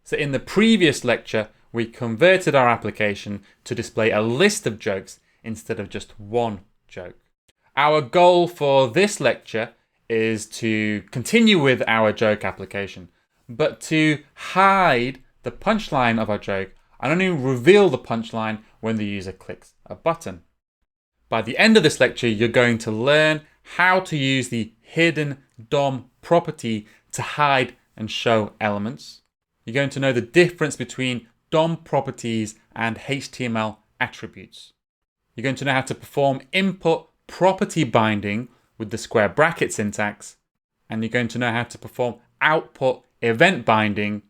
So in the previous lecture, we converted our application to display a list of jokes instead of just one joke. Our goal for this lecture is to continue with our joke application, but to hide the punchline of our joke and only reveal the punchline when the user clicks a button. By the end of this lecture, you're going to learn how to use the hidden DOM property to hide and show elements. You're going to know the difference between DOM properties and HTML attributes. You're going to know how to perform input property binding with the square bracket syntax, and you're going to know how to perform output event binding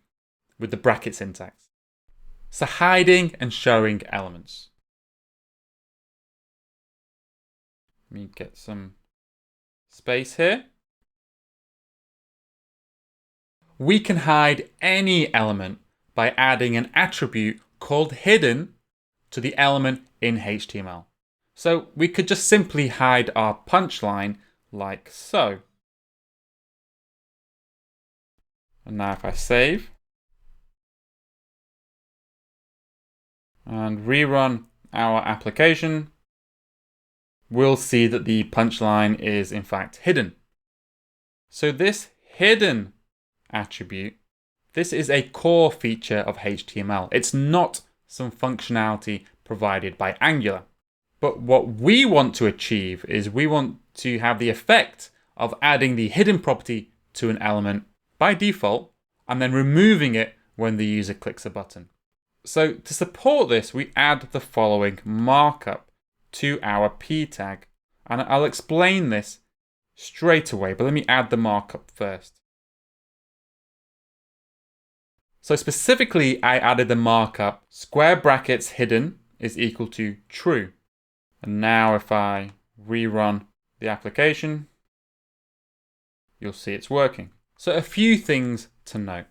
with the bracket syntax. So hiding and showing elements. Let me get some space here. We can hide any element by adding an attribute called hidden to the element in HTML. So we could just simply hide our punchline like so. And now if I save and rerun our application, we'll see that the punchline is in fact hidden. So this hidden attribute, this is a core feature of HTML. It's not some functionality provided by Angular. But what we want to achieve is we want to have the effect of adding the hidden property to an element by default and then removing it when the user clicks a button. So to support this, we add the following markup to our p tag. And I'll explain this straight away, but let me add the markup first. So specifically, I added the markup square brackets hidden is equal to true. And now if I rerun the application, you'll see it's working. So a few things to note.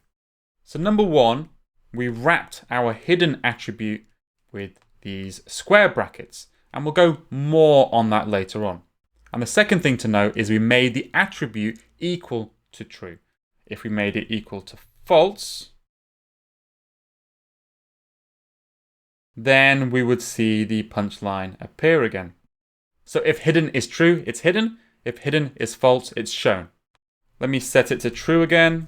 So number one, we wrapped our hidden attribute with these square brackets, and we'll go more on that later on. And the second thing to note is we made the attribute equal to true. If we made it equal to false, then we would see the punchline appear again. So if hidden is true, it's hidden. If hidden is false, it's shown. Let me set it to true again.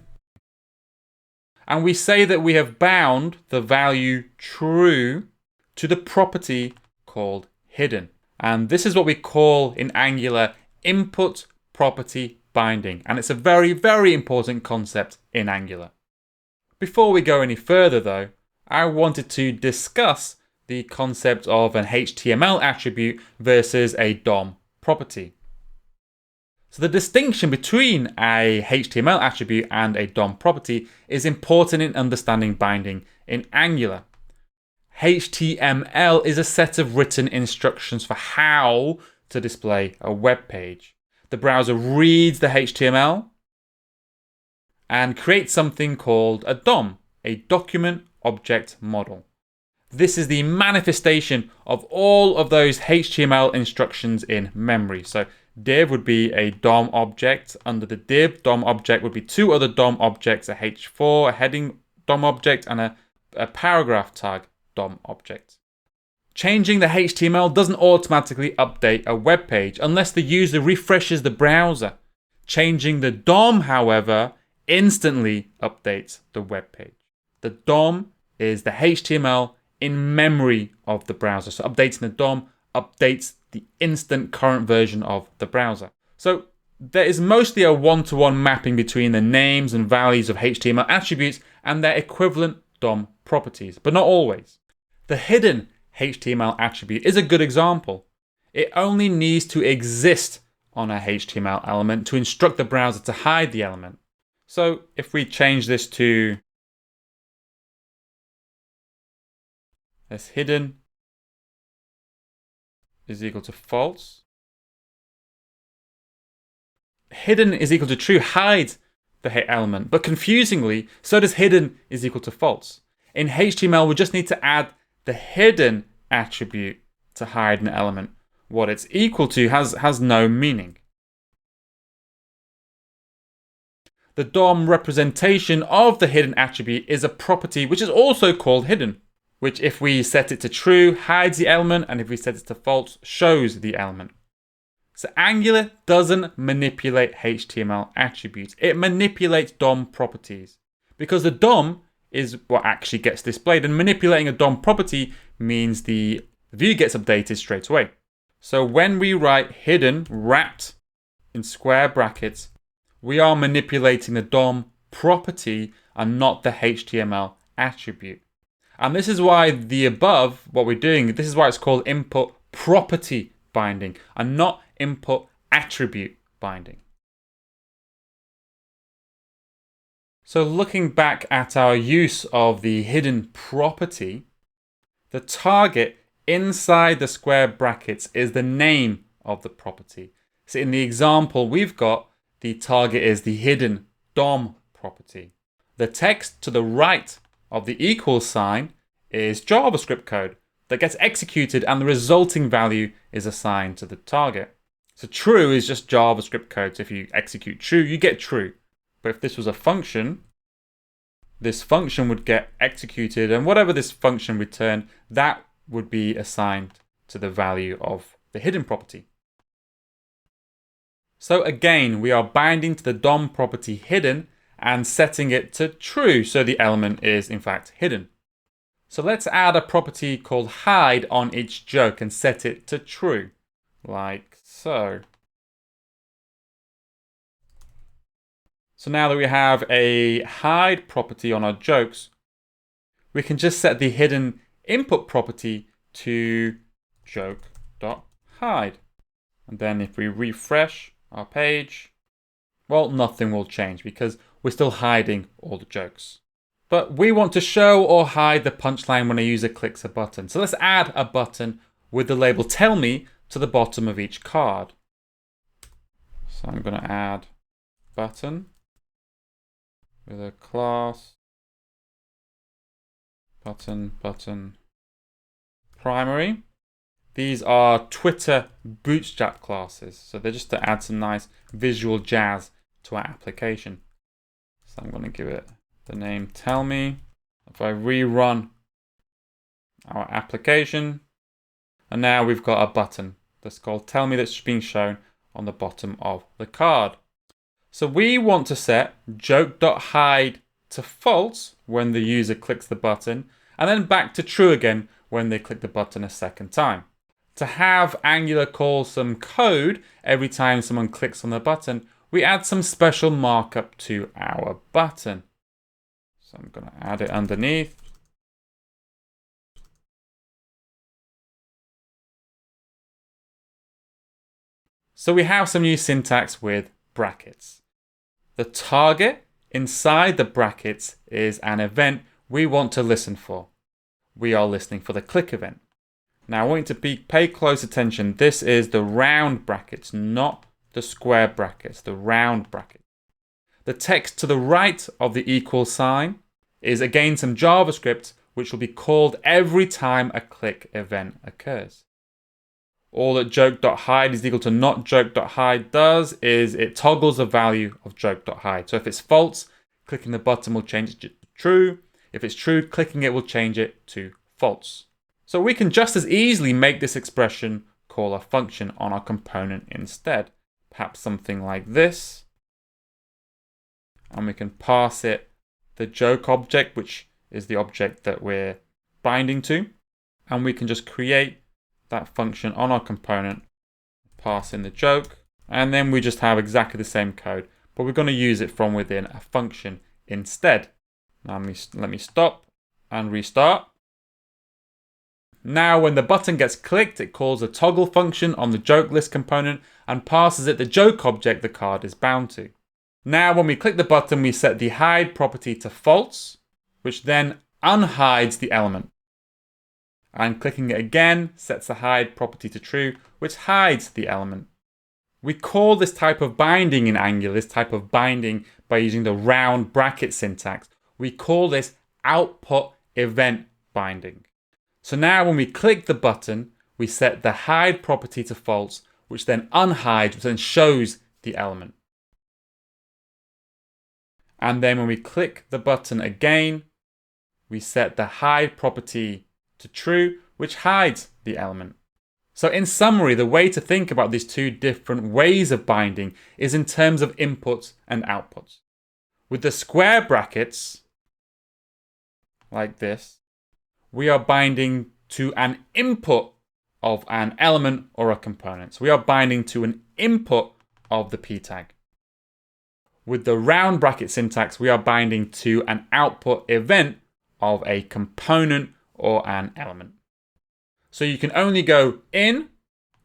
And we say that we have bound the value true to the property called hidden. And this is what we call in Angular input property binding. And it's a very, very important concept in Angular. Before we go any further though, I wanted to discuss the concept of an HTML attribute versus a DOM property. So the distinction between a HTML attribute and a DOM property is important in understanding binding in Angular. HTML is a set of written instructions for how to display a web page. The browser reads the HTML and creates something called a DOM, a document object model. This is the manifestation of all of those HTML instructions in memory. So div would be a DOM object. Under the div DOM object would be two other DOM objects, a h4, a heading DOM object, and a paragraph tag DOM object. Changing the HTML doesn't automatically update a web page unless the user refreshes the browser. Changing the DOM, however, instantly updates the web page. The DOM is the HTML in memory of the browser. So updating the DOM updates the instant current version of the browser. So there is mostly a one-to-one mapping between the names and values of HTML attributes and their equivalent DOM properties, but not always. The hidden HTML attribute is a good example. It only needs to exist on a HTML element to instruct the browser to hide the element. So if we change this to as hidden is equal to false. Hidden is equal to true hides the element, but confusingly, so does hidden is equal to false. In HTML, we just need to add the hidden attribute to hide an element. What it's equal to has no meaning. The DOM representation of the hidden attribute is a property which is also called hidden, which if we set it to true, hides the element, and if we set it to false, shows the element. So Angular doesn't manipulate HTML attributes. It manipulates DOM properties because the DOM is what actually gets displayed, and manipulating a DOM property means the view gets updated straight away. So when we write hidden wrapped in square brackets, we are manipulating the DOM property and not the HTML attribute. And this is why the above, what we're doing, this is why it's called input property binding and not input attribute binding. So looking back at our use of the hidden property, the target inside the square brackets is the name of the property. So in the example we've got, the target is the hidden DOM property. The text to the right of the equal sign is JavaScript code that gets executed and the resulting value is assigned to the target. So true is just JavaScript code. So if you execute true, you get true. But if this was a function, this function would get executed, and whatever this function returned, that would be assigned to the value of the hidden property. So again, we are binding to the DOM property hidden and setting it to true, so the element is in fact hidden. So let's add a property called hide on each joke and set it to true, like so. So now that we have a hide property on our jokes, we can just set the hidden input property to joke.hide. And then if we refresh our page, well, nothing will change because we're still hiding all the jokes. But we want to show or hide the punchline when a user clicks a button. So let's add a button with the label tell me to the bottom of each card. So I'm going to add button with a class button primary. These are Twitter Bootstrap classes, so they're just to add some nice visual jazz to our application. So I'm going to give it the name tell me. If I rerun our application, and now we've got a button that's called tell me that's being shown on the bottom of the card. So we want to set joke.hide to false when the user clicks the button, and then back to true again when they click the button a second time. To have Angular call some code every time someone clicks on the button, we add some special markup to our button. So I'm going to add it underneath. So we have some new syntax with brackets. The target inside the brackets is an event we want to listen for. We are listening for the click event. Now I want you to pay close attention. This is the round brackets, not the square brackets, the round bracket. The text to the right of the equal sign is again some JavaScript which will be called every time a click event occurs. All that joke.hide is equal to not joke.hide does is it toggles the value of joke.hide. So if it's false, clicking the button will change it to true. If it's true, clicking it will change it to false. So we can just as easily make this expression call a function on our component instead. Perhaps something like this. And we can pass it the joke object, which is the object that we're binding to. And we can just create that function on our component, pass in the joke, and then we just have exactly the same code, but we're going to use it from within a function instead. Now let me stop and restart. Now when the button gets clicked, it calls a toggle function on the joke list component and passes it the joke object the card is bound to. Now when we click the button, we set the hide property to false, which then unhides the element. And clicking it again sets the hide property to true, which hides the element. We call this type of binding in Angular, this type of binding by using the round bracket syntax. We call this output event binding. So now when we click the button, we set the hide property to false, which then unhides, which then shows the element. And then when we click the button again, we set the hide property to true, which hides the element. So in summary, the way to think about these two different ways of binding is in terms of inputs and outputs. With the square brackets, like this, we are binding to an input of an element or a component. So we are binding to an input of the p tag. With the round bracket syntax, we are binding to an output event of a component or an element. So you can only go in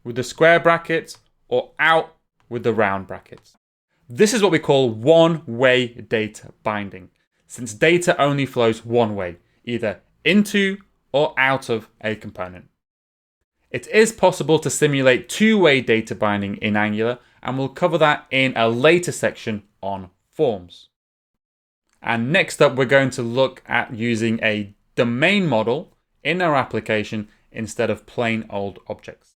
with the square brackets or out with the round brackets. This is what we call one-way data binding, since data only flows one way, either into or out of a component. It is possible to simulate two-way data binding in Angular, and we'll cover that in a later section on forms. And next up, we're going to look at using a domain model in our application instead of plain old objects.